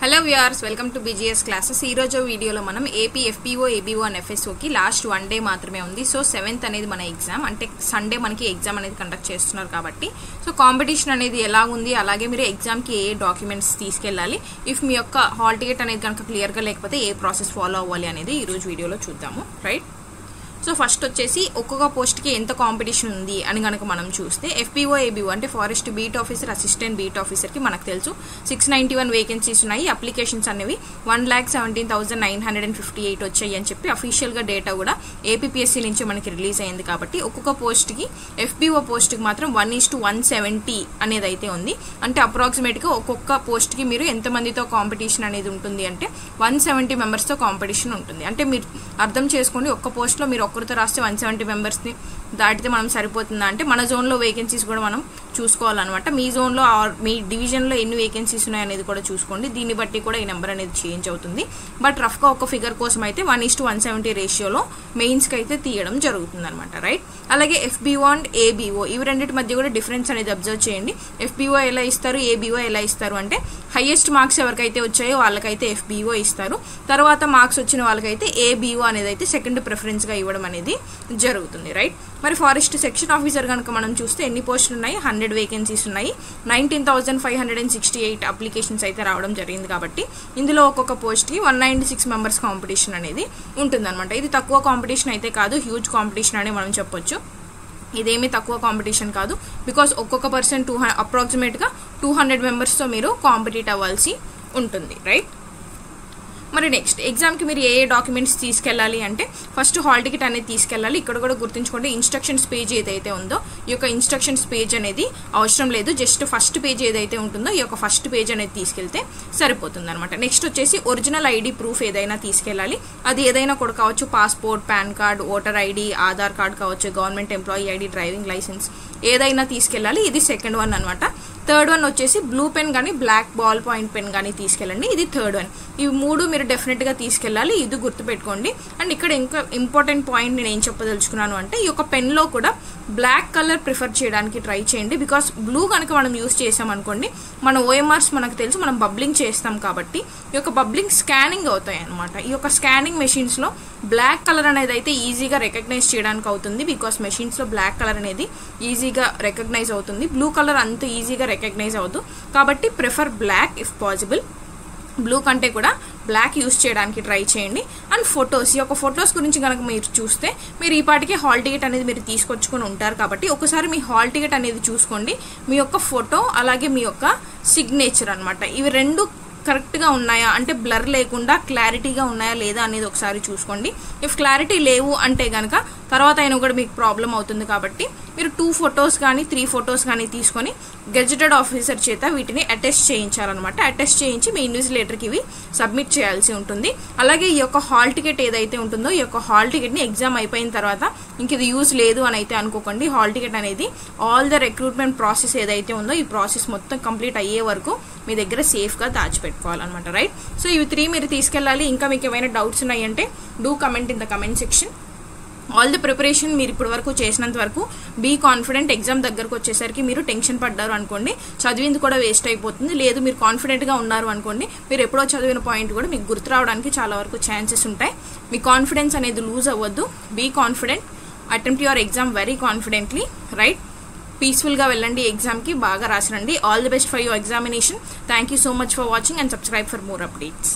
Hello viewers, welcome to BGS classes. ఈ రోజు వీడియోలో మనం AP FPO, ABO and FSO కి లాస్ట్ 1 డే మాత్రమే ఉంది. సో 7th అనేది మన ఎగ్జామ్, అంటే సండే మనకి ఎగ్జామ్ అనేది కండక్ట్ చేస్తున్నారు కాబట్టి సో కాంపిటీషన్ అనేది ఎలా ఉంది, అలాగే మీరు ఎగ్జామ్కి ఏ డాక్యుమెంట్స్ తీసుకెళ్ళాలి, ఇఫ్ మీ యొక్క హాల్ టికెట్ అనేది కనుక క్లియర్గా లేకపోతే ఏ ప్రాసెస్ ఫాలో అవ్వాలి అనేది ఈ రోజు వీడియోలో చూద్దాము. రైట్, సో ఫస్ట్ వచ్చేసి ఒక్కొక్క పోస్ట్కి ఎంత కాంపిటీషన్ ఉంది అని కనుక మనం చూస్తే FPO, ABO అంటే forest beat officer, assistant beat ఆఫీసర్కి మనకు తెలుసు 691 వేకెన్సీస్ ఉన్నాయి. అప్లికేషన్స్ అనేవి 1,17,958 వచ్చాయి అని చెప్పి అఫీషియల్గా డేటా కూడా APPSC నుంచి మనకి రిలీజ్ అయింది. కాబట్టి ఒక్కొక్క పోస్ట్కి FPO పోస్ట్కి మాత్రం 1:170 అనేది అయితే ఉంది. అంటే అప్రాక్సిమేట్గా ఒక్కొక్క పోస్ట్కి మీరు ఎంతమందితో కాంపిటీషన్ అనేది ఉంటుంది అంటే 170 మెంబర్స్తో కాంపిటీషన్ ఉంటుంది. అంటే మీరు అర్థం చేసుకోండి, ఒక్క పోస్ట్లో మీరు ఒక్కరితో రాస్తే 170 మెంబర్స్ని దాటితే మనం సరిపోతుందా అంటే మన జోన్లో వేకెన్సీస్ కూడా మనం చూసుకోవాలన్నమాట. మీ జోన్లో మీ డివిజన్లో ఎన్ని వేకెన్సీస్ ఉన్నాయి అనేది కూడా చూసుకోండి. దీన్ని బట్టి కూడా ఈ నెంబర్ అనేది చేంజ్ అవుతుంది. బట్ రఫ్గా ఒక ఫిగర్ కోసం అయితే 1:170 రేషియోలో మెయిన్స్కి అయితే తీయడం జరుగుతుంది అనమాట. రైట్, అలాగే FBO అండ్ ABO ఇవి రెండింటి మధ్య కూడా డిఫరెన్స్ అనేది అబ్జర్వ్ చేయండి. FBO ఎలా ఇస్తారు, ABO ఎలా ఇస్తారు అంటే హైయెస్ట్ మార్క్స్ ఎవరికైతే వచ్చాయో వాళ్ళకైతే FBO ఇస్తారు, తర్వాత మార్క్స్ వచ్చిన వాళ్ళకైతే ABO అనేది అయితే సెకండ్ ప్రిఫరెన్స్గా ఇవ్వడం అనేది జరుగుతుంది. రైట్, మరి ఫారెస్ట్ సెక్షన్ ఆఫీసర్ కనుక మనం చూస్తే ఎన్ని పోస్టులు ఉన్నాయి, 100 వేకెన్సీస్ ఉన్నాయి. 19,568 అప్లికేషన్స్ అయితే రావడం జరిగింది. కాబట్టి ఇందులో ఒక్కొక్క పోస్ట్కి 196 మెంబర్స్ కాంపిటీషన్ అనేది ఉంటుందన్నమాట. ఇది తక్కువ కాంపిటీషన్ అయితే కాదు, హ్యూజ్ కాంపిటీషన్ అని మనం చెప్పొచ్చు. ఇదేమీ తక్కువ కాంపిటీషన్ కాదు, బికాస్ ఒక్కొక్క పర్సన్ అప్రాక్సిమేట్గా 200 మెంబర్స్తో మీరు కాంపిటీట్ అవ్వాల్సి ఉంటుంది. రైట్, మరి నెక్స్ట్ ఎగ్జామ్కి మీరు ఏ డాక్యుమెంట్స్ తీసుకెళ్ళాలి అంటే ఫస్ట్ హాల్ టికెట్ అనేది తీసుకెళ్ళాలి. ఇక్కడ కూడా గుర్తుంచుకోండి, ఇన్స్ట్రక్షన్స్ పేజ్ ఏదైతే ఉందో ఈ యొక్క ఇన్స్ట్రక్షన్స్ పేజ్ అనేది అవసరం లేదు, జస్ట్ ఫస్ట్ పేజ్ ఏదైతే ఉంటుందో ఈ యొక్క ఫస్ట్ పేజ్ అనేది తీసుకెళ్తే సరిపోతుంది అనమాట. నెక్స్ట్ వచ్చేసి ఒరిజినల్ ID ప్రూఫ్ ఏదైనా తీసుకెళ్ళాలి. అది ఏదైనా కూడా కావచ్చు, passport, pan card, voter ID, Aadhaar card కావచ్చు, government employee ID, driving licence ఏదైనా తీసుకెళ్ళాలి. ఇది సెకండ్ వన్ అనమాట. థర్డ్ వన్ వచ్చేసి బ్లూ పెన్ కానీ బ్లాక్ బాల్ పాయింట్ పెన్ కానీ తీసుకెళ్ళండి. ఇది థర్డ్ వన్. ఇవి మూడు మీరు డెఫినెట్గా తీసుకెళ్ళాలి, ఇది గుర్తుపెట్టుకోండి. అండ్ ఇక్కడ ఇంకా ఇంపార్టెంట్ పాయింట్ నేను ఏం చెప్పదలుచుకున్నాను అంటే ఈ యొక్క పెన్లో కూడా బ్లాక్ కలర్ ప్రిఫర్ చేయడానికి ట్రై చేయండి. బికాస్ బ్లూ కనుక మనం యూస్ చేసాం అనుకోండి, మన OMRs మనకు తెలుసు, మనం బబ్లింగ్ చేస్తాం కాబట్టి ఈ యొక్క బబ్లింగ్ స్కానింగ్ అవుతాయి అనమాట. ఈ యొక్క స్కానింగ్ మెషిన్స్లో బ్లాక్ కలర్ అనేది అయితే ఈజీగా రికగ్నైజ్ చేయడానికి అవుతుంది. బికాస్ మెషిన్స్లో బ్లాక్ కలర్ అనేది ఈజీగా రికగ్నైజ్ అవుతుంది, బ్లూ కలర్ అంత ఈజీగా రికగ్నైజ్ అవ్వదు. కాబట్టి prefer black if possible. Blue కంటే కూడా బ్లాక్ యూస్ చేయడానికి ట్రై చేయండి. అండ్ ఫొటోస్, ఈ యొక్క ఫొటోస్ గురించి కనుక మీరు చూస్తే మీరు ఈ పాటికి హాల్ టికెట్ అనేది మీరు తీసుకొచ్చుకొని ఉంటారు కాబట్టి ఒకసారి మీ హాల్ టికెట్ అనేది చూసుకోండి. మీ యొక్క ఫోటో అలాగే మీ యొక్క సిగ్నేచర్ అనమాట, ఇవి రెండు కరెక్ట్గా ఉన్నాయా అంటే బ్లర్ లేకుండా క్లారిటీగా ఉన్నాయా లేదా అనేది ఒకసారి చూసుకోండి. ఇఫ్ క్లారిటీ లేవు అంటే కనుక తర్వాత అయినా కూడా మీకు ప్రాబ్లం అవుతుంది. కాబట్టి మీరు 2 ఫొటోస్ కానీ 3 ఫొటోస్ కానీ తీసుకొని గెజెటెడ్ ఆఫీసర్ చేత వీటిని అటెస్ట్ చేయించాలన్నమాట. అటెస్ట్ చేయించి మీ ఇన్విజిలేటర్కి ఇవి సబ్మిట్ చేయాల్సి ఉంటుంది. అలాగే ఈ యొక్క హాల్ టికెట్ ఏదైతే ఉంటుందో ఈ యొక్క హాల్ టికెట్ని ఎగ్జామ్ అయిపోయిన తర్వాత ఇంక ఇది యూజ్ లేదు అని అయితే అనుకోకండి. హాల్ టికెట్ అనేది ఆల్ ద రిక్రూట్మెంట్ ప్రాసెస్ ఏదైతే ఉందో ఈ ప్రాసెస్ మొత్తం కంప్లీట్ అయ్యే వరకు మీ దగ్గర సేఫ్గా దాచిపెట్టుకోవాలన్నమాట. రైట్, సో ఇవి 3 మీరు తీసుకెళ్ళాలి. ఇంకా మీకు ఏమైనా డౌట్స్ ఉన్నాయంటే do comment in the comment section. All the preparation మీరు ఇప్పటి వరకు చేసినంత వరకు బీ కాన్ఫిడెంట్. ఎగ్జామ్ దగ్గరకు వచ్చేసరికి మీరు టెన్షన్ పడ్డారు అనుకోండి, చదివింది కూడా వేస్ట్ అయిపోతుంది. లేదు మీరు కాన్ఫిడెంట్గా ఉన్నారు అనుకోండి, మీరు ఎప్పుడో చదివిన పాయింట్ కూడా మీకు గుర్తు రావడానికి చాలా వరకు ఛాన్సెస్ ఉంటాయి. మీ కాన్ఫిడెన్స్ అనేది లూజ్ అవ్వద్దు. Be confident, attempt your exam very confidently. Right, పీస్ఫుల్గా వెళ్ళండి, ఎగ్జామ్కి బాగా రాసిరండి. All the best for your examination. Thank you so much for watching and subscribe for more updates.